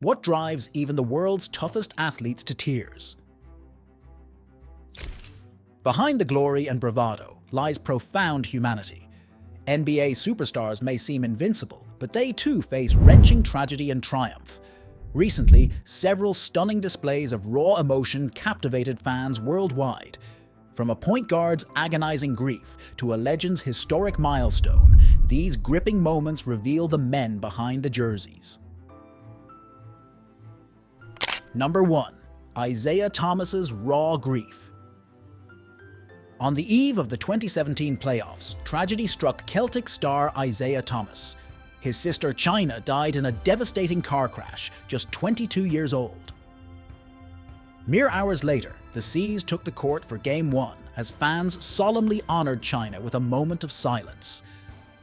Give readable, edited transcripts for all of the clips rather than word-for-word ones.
What drives even the world's toughest athletes to tears? Behind the glory and bravado lies profound humanity. NBA superstars may seem invincible, but they too face wrenching tragedy and triumph. Recently, several stunning displays of raw emotion captivated fans worldwide. From a point guard's agonizing grief to a legend's historic milestone, these gripping moments reveal the men behind the jerseys. Number 1. Isaiah Thomas's raw grief. On the eve of the 2017 playoffs, tragedy struck Celtic star Isaiah Thomas. His sister China died in a devastating car crash, just 22 years old. Mere hours later, the Seas took the court for Game 1 as fans solemnly honored China with a moment of silence.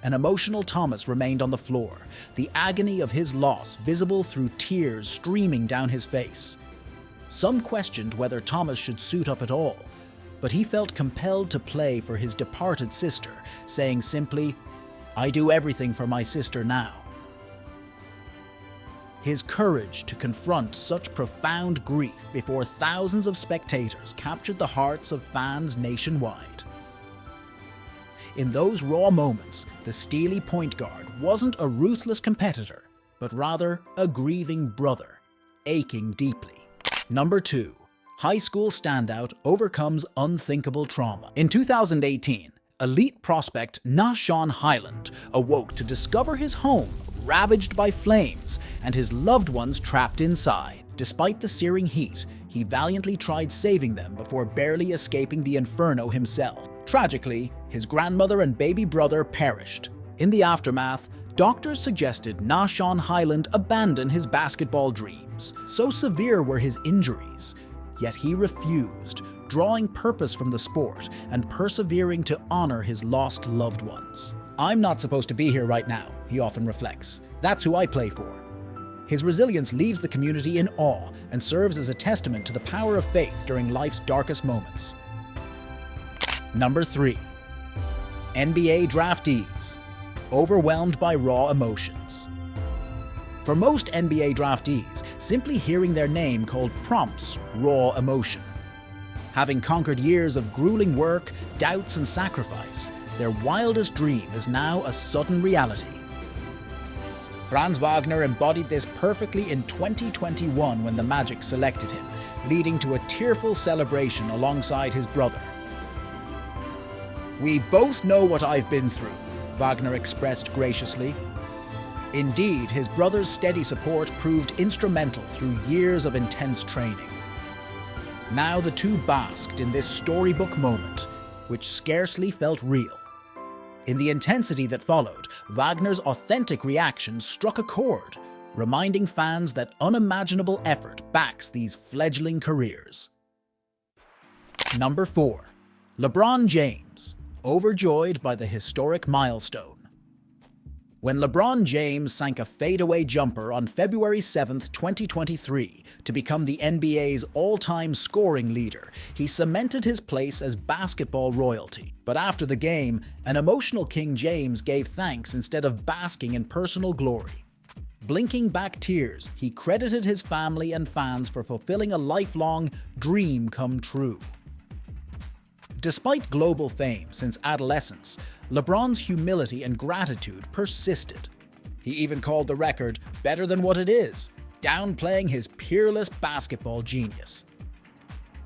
An emotional Thomas remained on the floor, the agony of his loss visible through tears streaming down his face. Some questioned whether Thomas should suit up at all, but he felt compelled to play for his departed sister, saying simply, "I do everything for my sister now." His courage to confront such profound grief before thousands of spectators captured the hearts of fans nationwide. In those raw moments, the steely point guard wasn't a ruthless competitor, but rather a grieving brother, aching deeply. Number 2. High school standout overcomes unthinkable trauma. In 2018, elite prospect Nah'Shon Hyland awoke to discover his home ravaged by flames and his loved ones trapped inside. Despite the searing heat, he valiantly tried saving them before barely escaping the inferno himself. Tragically, his grandmother and baby brother perished. In the aftermath, doctors suggested Nah'Shon Hyland abandon his basketball dreams. So severe were his injuries. Yet he refused, drawing purpose from the sport and persevering to honor his lost loved ones. "I'm not supposed to be here right now," he often reflects. "That's who I play for." His resilience leaves the community in awe and serves as a testament to the power of faith during life's darkest moments. Number 3. NBA Draftees. Overwhelmed by raw emotions. For most NBA draftees, simply hearing their name called prompts raw emotion. Having conquered years of grueling work, doubts, and sacrifice, their wildest dream is now a sudden reality. Franz Wagner embodied this perfectly in 2021 when the Magic selected him, leading to a tearful celebration alongside his brother. "We both know what I've been through," Wagner expressed graciously. Indeed, his brother's steady support proved instrumental through years of intense training. Now the two basked in this storybook moment, which scarcely felt real. In the intensity that followed, Wagner's authentic reaction struck a chord, reminding fans that unimaginable effort backs these fledgling careers. Number 4. LeBron James, overjoyed by the historic milestone. When LeBron James sank a fadeaway jumper on February 7, 2023, to become the NBA's all-time scoring leader, he cemented his place as basketball royalty. But after the game, an emotional King James gave thanks instead of basking in personal glory. Blinking back tears, he credited his family and fans for fulfilling a lifelong dream come true. Despite global fame since adolescence, LeBron's humility and gratitude persisted. He even called the record better than what it is, downplaying his peerless basketball genius.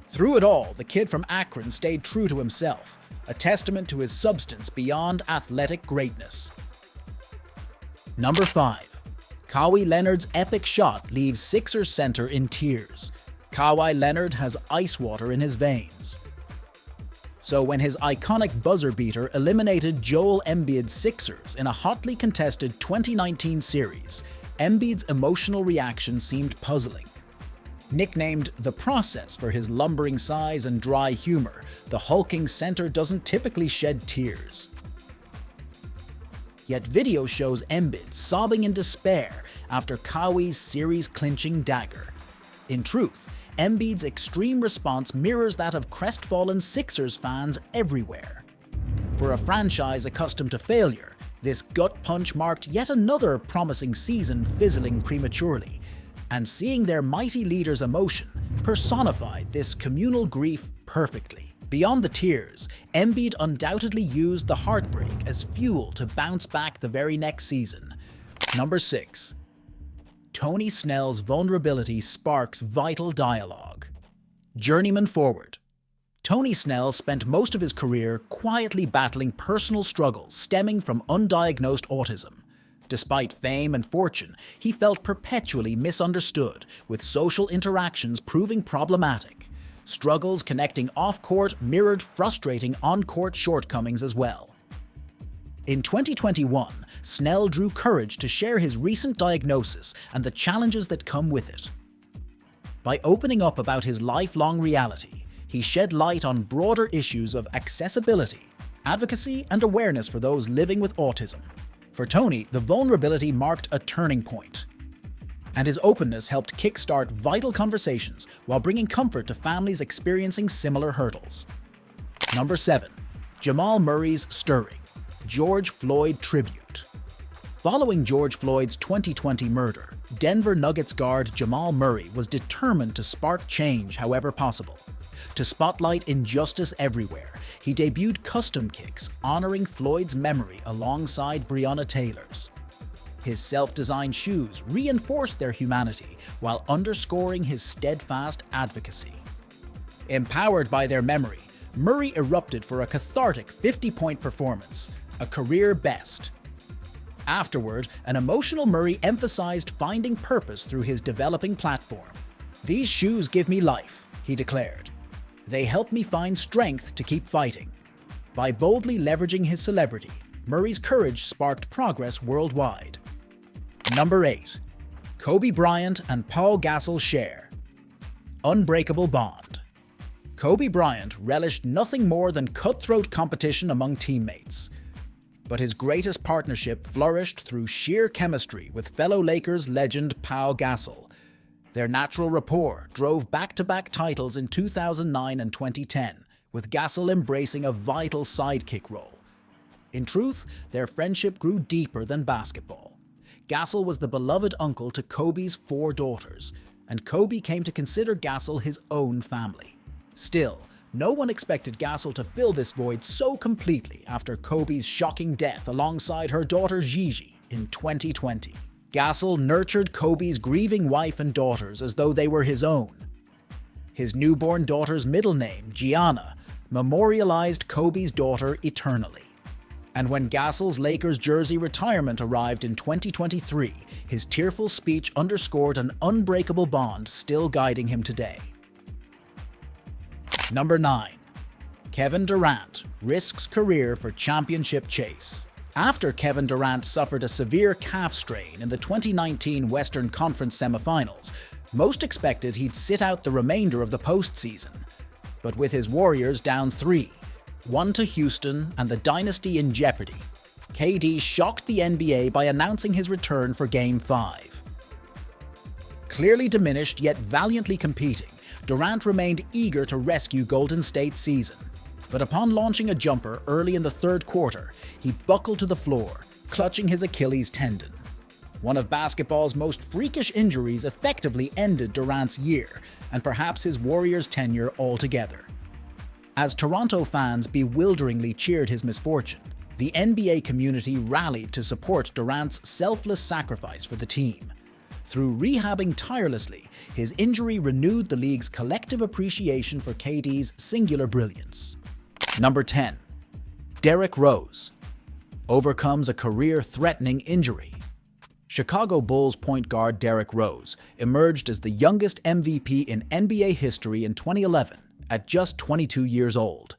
Through it all, the kid from Akron stayed true to himself, a testament to his substance beyond athletic greatness. Number 5. Kawhi Leonard's epic shot leaves Sixers center in tears. Kawhi Leonard has ice water in his veins. So when his iconic buzzer beater eliminated Joel Embiid's Sixers in a hotly contested 2019 series, Embiid's emotional reaction seemed puzzling. Nicknamed The Process for his lumbering size and dry humor, the hulking center doesn't typically shed tears. Yet video shows Embiid sobbing in despair after Kawhi's series-clinching dagger. In truth, Embiid's extreme response mirrors that of crestfallen Sixers fans everywhere. For a franchise accustomed to failure, this gut punch marked yet another promising season fizzling prematurely. and seeing their mighty leader's emotion personified this communal grief perfectly. Beyond the tears, Embiid undoubtedly used the heartbreak as fuel to bounce back the very next season. Number 6. Toni Snells' vulnerability sparks vital dialogue. Journeyman forward. Toni Snells spent most of his career quietly battling personal struggles stemming from undiagnosed autism. Despite fame and fortune, he felt perpetually misunderstood, with social interactions proving problematic. Struggles connecting off-court mirrored frustrating on-court shortcomings as well. In 2021, Snell drew courage to share his recent diagnosis and the challenges that come with it. By opening up about his lifelong reality, he shed light on broader issues of accessibility, advocacy, and awareness for those living with autism. For Toni, the vulnerability marked a turning point, and his openness helped kickstart vital conversations while bringing comfort to families experiencing similar hurdles. Number 7. Jamal Murray's stirring George Floyd tribute. Following George Floyd's 2020 murder, Denver Nuggets guard Jamal Murray was determined to spark change however possible. To spotlight injustice everywhere, he debuted custom kicks honoring Floyd's memory alongside Breonna Taylor's. His self-designed shoes reinforced their humanity while underscoring his steadfast advocacy. Empowered by their memory, Murray erupted for a cathartic 50-point performance, a career best. Afterward, an emotional Murray emphasized finding purpose through his developing platform. "These shoes give me life," he declared. "They help me find strength to keep fighting." By boldly leveraging his celebrity, Murray's courage sparked progress worldwide. Number 8. Kobe Bryant and Paul Gasol share unbreakable bond. Kobe Bryant relished nothing more than cutthroat competition among teammates. But his greatest partnership flourished through sheer chemistry with fellow Lakers legend Pau Gasol. Their natural rapport drove back-to-back titles in 2009 and 2010, with Gasol embracing a vital sidekick role. In truth, their friendship grew deeper than basketball. Gasol was the beloved uncle to Kobe's 4 daughters, and Kobe came to consider Gasol his own family. Still, no one expected Gasol to fill this void so completely after Kobe's shocking death alongside her daughter Gigi in 2020. Gasol nurtured Kobe's grieving wife and daughters as though they were his own. His newborn daughter's middle name, Gianna, memorialized Kobe's daughter eternally. And when Gasol's Lakers jersey retirement arrived in 2023, his tearful speech underscored an unbreakable bond still guiding him today. Number 9. Kevin Durant risks career for championship chase. After Kevin Durant suffered a severe calf strain in the 2019 Western Conference semifinals, most expected he'd sit out the remainder of the postseason. But with his Warriors down 3-1 to Houston and the dynasty in jeopardy, KD shocked the NBA by announcing his return for Game 5. Clearly diminished yet valiantly competing, Durant remained eager to rescue Golden State's season. But upon launching a jumper early in the third quarter, he buckled to the floor, clutching his Achilles tendon. One of basketball's most freakish injuries effectively ended Durant's year, and perhaps his Warriors' tenure altogether. As Toronto fans bewilderingly cheered his misfortune, the NBA community rallied to support Durant's selfless sacrifice for the team. Through rehabbing tirelessly, his injury renewed the league's collective appreciation for KD's singular brilliance. Number 10. Derrick Rose overcomes a career-threatening injury. Chicago Bulls point guard Derrick Rose emerged as the youngest MVP in NBA history in 2011 at just 22 years old.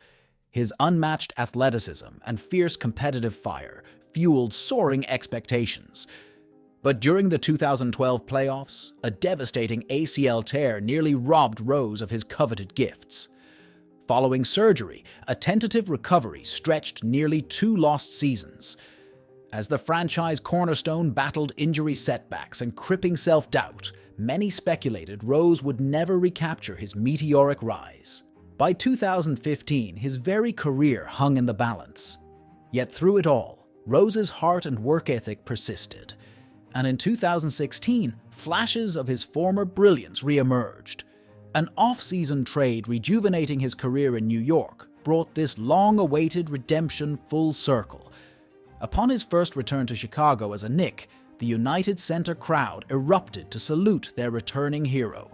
His unmatched athleticism and fierce competitive fire fueled soaring expectations. But during the 2012 playoffs, a devastating ACL tear nearly robbed Rose of his coveted gifts. Following surgery, a tentative recovery stretched nearly 2 lost seasons. As the franchise cornerstone battled injury setbacks and crippling self-doubt, many speculated Rose would never recapture his meteoric rise. By 2015, his very career hung in the balance. Yet through it all, Rose's heart and work ethic persisted. and in 2016, flashes of his former brilliance re-emerged. An off-season trade rejuvenating his career in New York brought this long-awaited redemption full circle. Upon his first return to Chicago as a Knick, the United Center crowd erupted to salute their returning hero.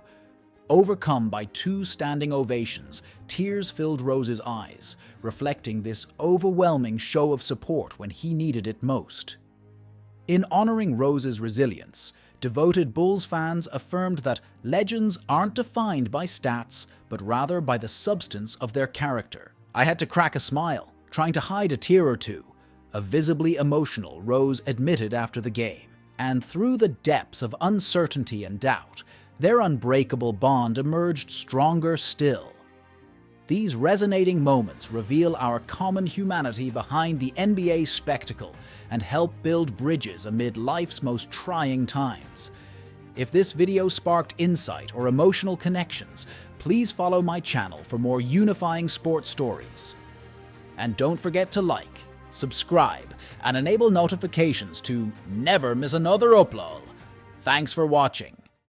Overcome by 2 standing ovations, tears filled Rose's eyes, reflecting this overwhelming show of support when he needed it most. In honoring Rose's resilience, devoted Bulls fans affirmed that legends aren't defined by stats, but rather by the substance of their character. "I had to crack a smile, trying to hide a tear or two," a visibly emotional Rose admitted after the game. And through the depths of uncertainty and doubt, their unbreakable bond emerged stronger still. These resonating moments reveal our common humanity behind the NBA spectacle and help build bridges amid life's most trying times. If this video sparked insight or emotional connections, please follow my channel for more unifying sports stories. And don't forget to like, subscribe, and enable notifications to never miss another upload. Thanks for watching.